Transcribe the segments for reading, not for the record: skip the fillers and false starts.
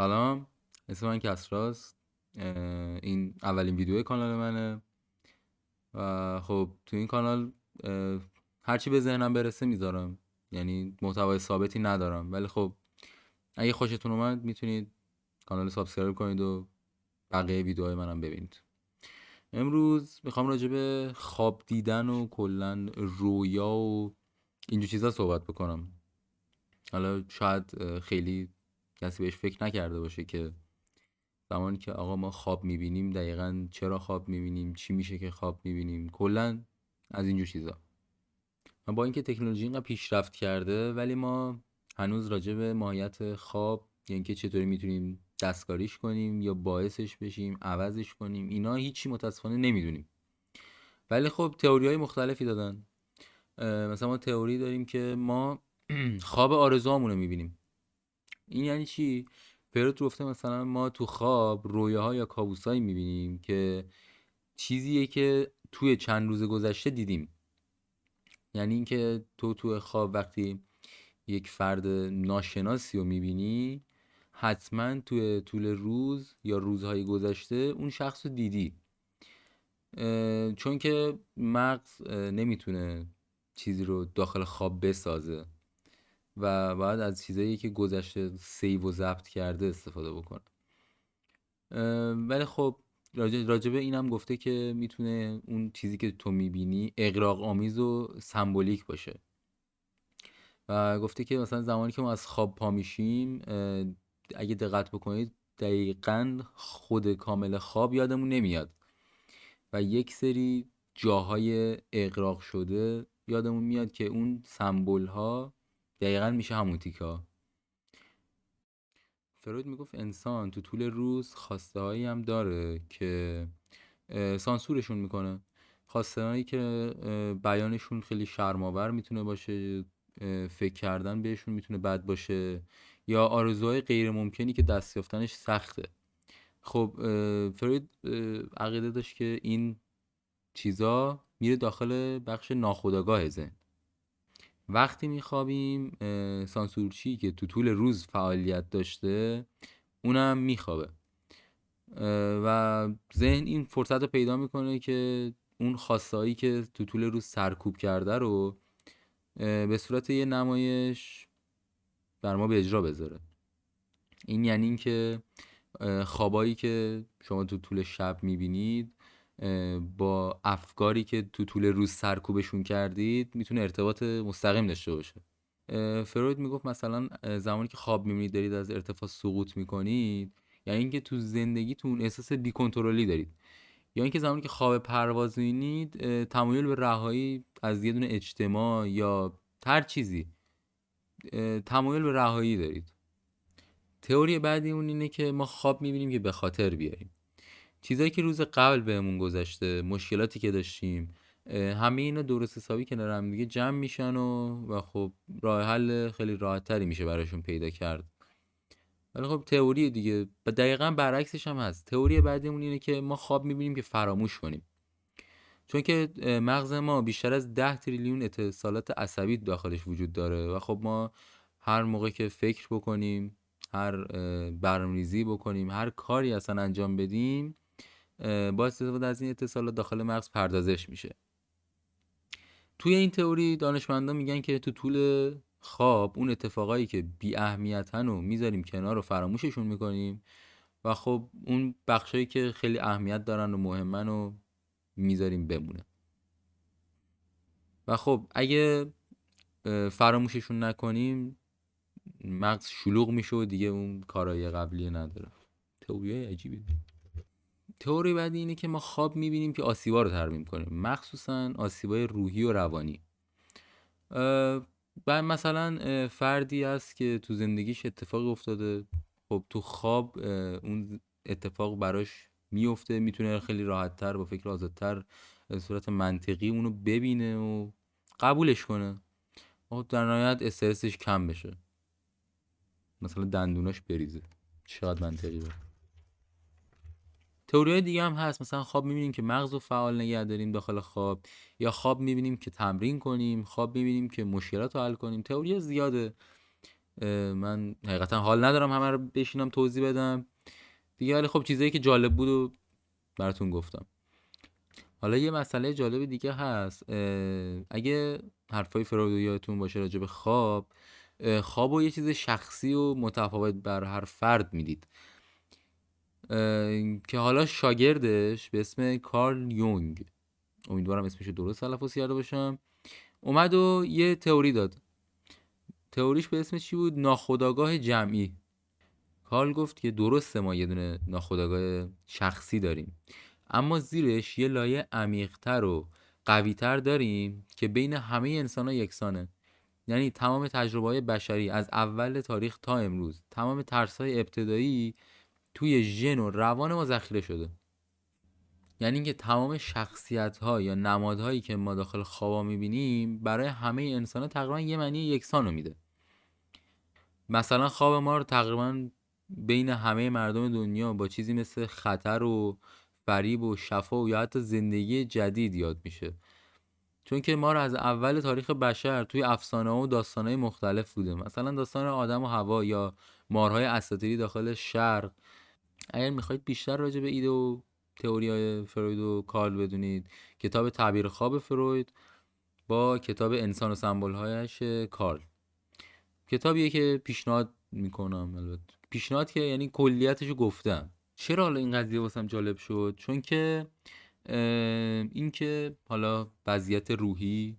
سلام، اسم من کسراست. این اولین ویدیو کانال منه و خب تو این کانال هرچی به ذهنم برسه میذارم، یعنی محتوای ثابتی ندارم، ولی خب اگه خوشتون اومد میتونید کانال رو سابسکرایب کنید و بقیه ویدیوهای منم ببینید. امروز میخوام راجع به خواب دیدن و کلا رویا و اینجور چیزا صحبت بکنم. حالا شاید خیلی کسی بهش فکر نکرده باشه که زمانی که آقا ما خواب میبینیم دقیقاً چرا خواب میبینیم، چی میشه که خواب میبینیم، کلا از اینجور چیزا. و با اینکه تکنولوژی اینقدر پیشرفت کرده ولی ما هنوز راجع به ماهیت خواب، یعنی اینکه چطوری میتونیم دستکاریش کنیم یا باعثش بشیم عوضش کنیم، اینا هیچی متاسفانه نمیدونیم. ولی خب تئوری های مختلفی دادن. مثلا ما تئوری داریم که ما خواب آرزوهامون رو میبینیم. این یعنی چی؟ فرود گفته مثلا ما تو خواب رویاها یا کابوسایی میبینیم که چیزیه که توی چند روز گذشته دیدیم. یعنی اینکه توی خواب وقتی یک فرد ناشناسی رو میبینی، حتما توی طول روز یا روزهای گذشته اون شخص رو دیدی. چون که مغز نمیتونه چیزی رو داخل خواب بسازه و باید از چیزایی که گذشته سیو و ضبط کرده استفاده بکنه. ولی خب راجبه اینم گفته که میتونه اون چیزی که تو میبینی اغراق آمیز و سمبولیک باشه. و گفته که مثلا زمانی که ما از خواب پا میشیم، اگه دقت بکنید دقیقاً خود کامل خواب یادمون نمیاد و یک سری جاهای اغراق شده یادمون میاد که اون سمبول ها دقیقاً میشه همون تیکا. فروید میگفت انسان تو طول روز خواسته هایی هم داره که سانسورشون میکنه. خواسته هایی که بیانشون خیلی شرم‌آور میتونه باشه، فکر کردن بهشون میتونه بد باشه، یا آرزوهای غیر ممکنی که دست یافتنش سخته. خب فروید عقیده داشت که این چیزا میره داخل بخش ناخودآگاه ذهن. وقتی میخوابیم سانسورچی که تو طول روز فعالیت داشته اونم میخوابه و ذهن این فرصت رو پیدا میکنه که اون خواستهایی که تو طول روز سرکوب کرده رو به صورت یه نمایش بر ما به اجرا بذاره. این یعنی این که خوابایی که شما تو طول شب میبینید با افکاری که تو طول روز سرکوبشون کردید میتونه ارتباط مستقیم داشته باشه. فروید میگفت مثلا زمانی که خواب میبینید دارید از ارتفاع سقوط میکنید، یعنی اینکه تو زندگیتون احساس بی‌کنترلی دارید. یا اینکه زمانی که خواب پرواز میبینید تمایل به رهایی از یه دونه اجتماع یا هر چیزی، تمایل به رهایی دارید. تئوری بعدی اون اینه که ما خواب میبینیم که به خاطر بیاریم چیزایی که روز قبل بهمون گذشته، مشکلاتی که داشتیم، همه اینا درست حسابی کنار هم دیگه جمع میشن و خب راه حل خیلی راحت تری میشه براشون پیدا کرد. ولی خب تئوری دیگه و دقیقاً برعکسش هم هست. تئوری بعدیمون اینه که ما خواب میبینیم که فراموش کنیم. چون که مغز ما بیشتر از 10 تریلیون اتصالات عصبی داخلش وجود داره و خب ما هر موقع که فکر بکنیم، هر برنامه‌ریزی بکنیم، هر کاری اصلا انجام بدیم، با استفاده از این اتصالات داخل مغز پردازش میشه. توی این تئوری دانشمندان میگن که تو طول خواب اون اتفاقایی که بی اهمیتن رو میذاریم کنار و فراموششون میکنیم و خب اون بخشایی که خیلی اهمیت دارن و مهمن رو میذاریم بمونه. و خب اگه فراموششون نکنیم مغز شلوغ میشه و دیگه اون کارهای قبلی نداره. تئوری عجیبی. تئوری بعدی اینه که ما خواب میبینیم که آسیبا رو ترمیم کنیم، مخصوصا آسیبای روحی و روانی. بعد مثلا فردی هست که تو زندگیش اتفاق افتاده، خب تو خواب اون اتفاق براش میفته، میتونه خیلی راحت‌تر با فکر آزادتر به صورت منطقی اونو ببینه و قبولش کنه. خب در نهایت استرسش کم بشه، مثلا دندوناش بریزه. چقدر منطقی بود. تئوریای دیگه هم هست، مثلا خواب میبینیم که مغز رو فعال نگه داریم داخل خواب، یا خواب میبینیم که تمرین کنیم، خواب میبینیم که مشکلات رو حل کنیم. تئوری زیاده. من حقیقتا حال ندارم همه رو بشینم توضیح بدم دیگه، ولی خب چیزایی که جالب بود و براتون گفتم. حالا یه مسئله جالب دیگه هست. اگه حرفای فروید یادتون باشه راجع به خواب، خواب و یه چیز شخصی و متفاوت بر هر فرد میدید، که حالا شاگردش به اسم کارل یونگ، امیدوارم اسمشو درست تلفظ کرده باشم، اومد و یه تئوری داد. تئوریش به اسم چی بود؟ ناخودآگاه جمعی. کارل گفت که درسته ما یه دونه ناخودآگاه شخصی داریم، اما زیرش یه لایه عمیق‌تر و قوی‌تر داریم که بین همه انسان‌ها یکسانه. یعنی تمام تجربه‌های بشری از اول تاریخ تا امروز، تمام ترس‌های ابتدایی توی ژن و روان ما ذخیره شده. یعنی اینکه تمام شخصیت‌ها یا نمادهایی که ما داخل خوابا می‌بینیم برای همه انسان‌ها تقریبا یه معنی یکسان رو میده. مثلا خواب ما رو تقریبا بین همه مردم دنیا با چیزی مثل خطر و فریب و شفا و یا حتی زندگی جدید یاد میشه، چون که ما رو از اول تاریخ بشر توی افسانه و داستانهای مختلف بوده، مثلا داستان آدم و هوا یا مارهای اساطیری داخل شرق. اگر میخواید بیشتر راجع به ایده و تئوریای فروید و کارل بدونید، کتاب تعبیر خواب فروید با کتاب انسان و سمبول‌هایش کارل، کتابیه که پیشنهاد میکنم. البته پیشنهاد که یعنی کلیتشو گفتم. چرا حالا این قضیه واسم جالب شد؟ چون که این که حالا وضعیت روحی،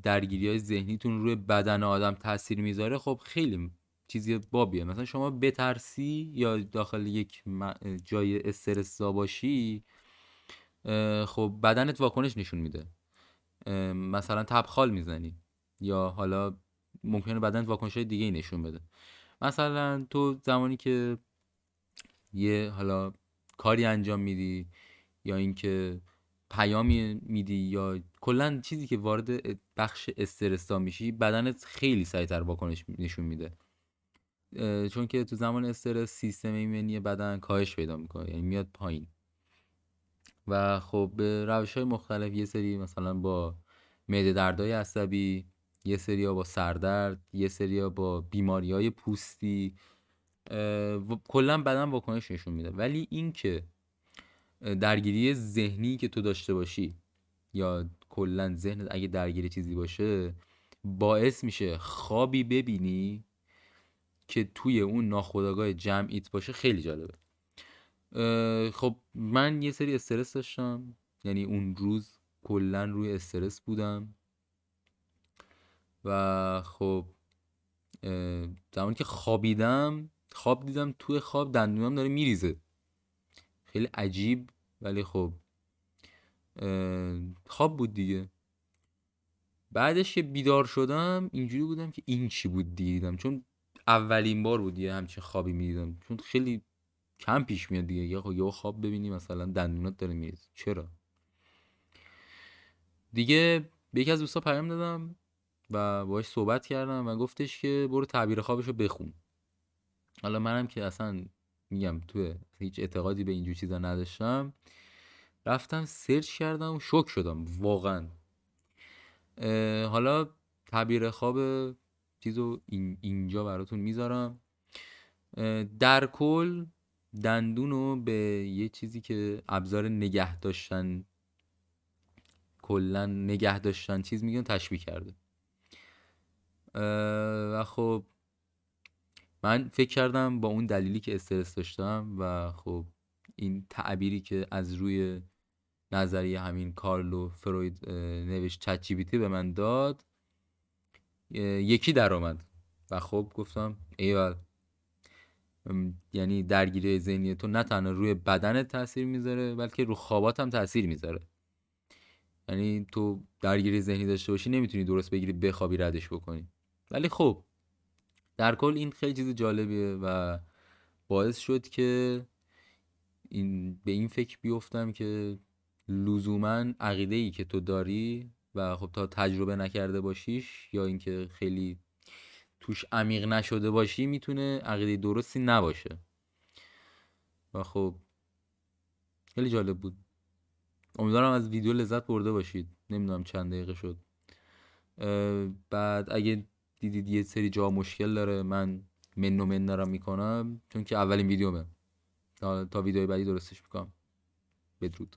درگیری های ذهنیتون روی بدن آدم تاثیر میذاره، خب خیلی چیزی بابیه. مثلا شما بترسی یا داخل یک جای استرسا باشی، خب بدنت واکنش نشون میده، مثلا تبخال میزنی یا حالا ممکنه بدنت واکنش های دیگه ای نشون بده. مثلا تو زمانی که یه حالا کاری انجام میدی یا اینکه پیامی میدی یا کلا چیزی که وارد بخش استرسا میشی، بدنت خیلی سریعتر واکنش نشون میده، چون که تو زمان استرس سیستم ایمنی بدن کاهش پیدا میکنه، یعنی میاد پایین. و خب به روش های مختلف، یه سری مثلا با معده دردهای عصبی، یه سری با سردرد، یه سری با بیماری های پوستی، کلا بدن واکنش نشون میده. ولی این که درگیری ذهنی که تو داشته باشی یا کلا ذهنت اگه درگیر چیزی باشه، باعث میشه خوابی ببینی که توی اون ناخودآگاه جمعیت باشه، خیلی جالبه. خب من یه سری استرس داشتم، یعنی اون روز کلا روی استرس بودم و خب زمانی که خوابیدم، خواب دیدم توی خواب دندونم داره میریزه، خیلی عجیب. ولی خب خواب بود دیگه. بعدش که بیدار شدم اینجوری بودم که این چی بود دیدم، چون اولین بار بود یه همچین خوابی میدیدم، چون خیلی کم پیش میاد دیگه یا خواب ببینی مثلا دندونات داره میریزه. چرا دیگه؟ به یکی از دوستا پیام دادم و باهاش صحبت کردم و گفتش که برو تعبیر خوابشو بخون. حالا منم که اصلا میگم تو هیچ اعتقادی به اینجور چیزا نداشتم، رفتم سرچ کردم و شوک شدم واقعا. حالا تعبیر خواب چیزو اینجا براتون میذارم. در کل دندونو به یه چیزی که ابزار نگه داشتن، کلا نگه داشتن چیز میگن، تشبیه کرده. و خب من فکر کردم با اون دلیلی که استرس داشتم و خب این تعبیری که از روی نظریه همین کارلو فروید نوشت چت جی پی تی به من داد، یکی در اومد و خب گفتم ایول. یعنی درگیری ذهنی تو نه تنها روی بدنت تاثیر میذاره، بلکه رو خوابات هم تاثیر میذاره. یعنی تو درگیری ذهنی داشته باشی نمیتونی درست بگیری بخوابی ردش بکنی. ولی خب در کل این خیلی چیز جالبیه و باعث شد که به این فکر بیفتم که لزوما عقیده ای که تو داری و خب تا تجربه نکرده باشیش یا اینکه خیلی توش عمیق نشده باشی، میتونه عقیده درستی نباشه. و خب خیلی جالب بود. امیدوارم از ویدیو لذت برده باشید. نمیدونم چند دقیقه شد. بعد اگه دیدید یه سری جا مشکل داره، من من دارم میکنم چون که اولین ویدیومه. تا ویدیوی بعدی درستش میکنم. بدرود.